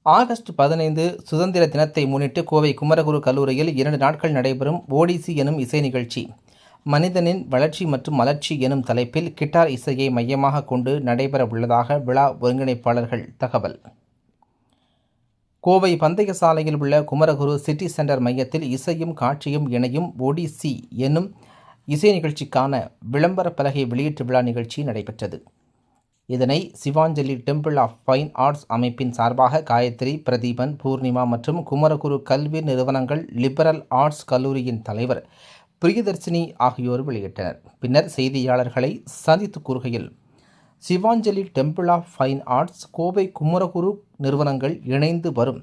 August 15 சுதந்திர தினத்தை முன்னிட்டு கோவை குமரகுரு கல்லூரியில் 2 நாட்கள் நடைபெறும் ஓடிசி எனும் இசை நிகழ்ச்சி மனிதனின் வளர்ச்சி மற்றும் மலர்ச்சி எனும் தலைப்பில் கிட்டார் இசையை மையமாக கொண்டு நடைபெற உள்ளதாக விழா ஒருங்கிணைப்பாளர்கள் தகவல். கோவை பந்தய சாலையில் உள்ள குமரகுரு சிட்டி சென்டர் மையத்தில் இசையும் காட்சியும் இணையும் ஓடிசி எனும் இசை நிகழ்ச்சிக்கான விளம்பர பலகை வெளியீட்டு விழா நிகழ்ச்சி நடைபெற்றது. இதனை Sivanjali temple of fine arts அமைப்பின் சார்பாக காயத்ரி, பிரதீபன், பூர்ணிமா மற்றும் குமரகுரு கல்வி நிறுவனங்கள் லிபரல் ஆர்ட்ஸ் கல்லூரியின் தலைவர் பிரியதர்சினி ஆகியோர் வெளியிட்டனர். பின்னர் செய்தியாளர்களை சந்தித்து கூறுகையில், Sivanjali temple of fine arts Kovai Kumaraguru நிறுவனங்கள் இணைந்து வரும்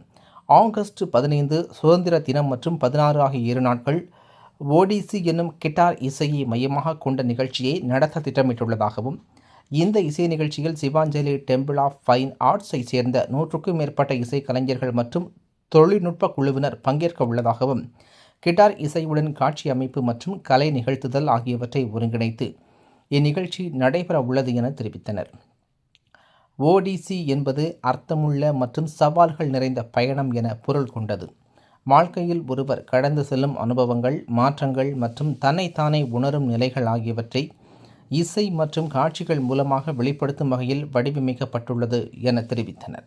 ஆகஸ்ட் 15 சுதந்திர தினம் மற்றும் 16 ஆகிய 2 நாட்கள் ஓடிசி என்னும் கிட்டார் இசையை மையமாக கொண்ட நிகழ்ச்சியை நடத்த திட்டமிட்டுள்ளதாகவும், இந்த இசை நிகழ்ச்சியில் சிவாஞ்சலி டெம்பிள் ஆஃப் ஃபைன் ஆர்ட்ஸை சேர்ந்த 100க்கும் மேற்பட்ட இசை கலைஞர்கள் மற்றும் தொழில்நுட்ப குழுவினர் பங்கேற்க உள்ளதாகவும், கிட்டார் இசையுடன் காட்சி அமைப்பு மற்றும் கலை நிகழ்த்துதல் ஆகியவற்றை ஒருங்கிணைத்து இந்நிகழ்ச்சி நடைபெற உள்ளது என தெரிவித்தனர். ஓடிசி என்பது அர்த்தமுள்ள மற்றும் சவால்கள் நிறைந்த பயணம் என பொருள் கொண்டது. வாழ்க்கையில் ஒருவர் கடந்து செல்லும் அனுபவங்கள், மாற்றங்கள் மற்றும் தன்னைத்தானே உணரும் நிலைகள் ஆகியவற்றை இசை மற்றும் காட்சிகள் மூலமாக வெளிப்படுத்தும் வகையில் வடிவமைக்கப்பட்டுள்ளது என தெரிவித்தனர்.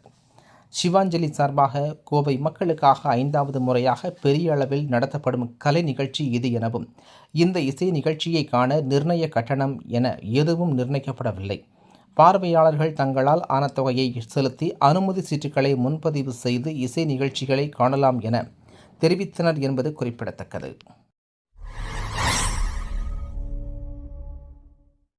சிவாஞ்சலி சார்பாக கோவை மக்களுக்காக 5வது முறையாக பெரிய அளவில் நடத்தப்படும் கலை நிகழ்ச்சி இது எனவும், இந்த இசை நிகழ்ச்சியை காண நிர்ணய கட்டணம் என எதுவும் நிர்ணயிக்கப்படவில்லை. பார்வையாளர்கள் தங்களால் ஆன தொகையை செலுத்தி அனுமதி சீட்டுகளை முன்பதிவு செய்து இசை நிகழ்ச்சிகளை காணலாம் என தெரிவித்தனர் என்பது குறிப்பிடத்தக்கது.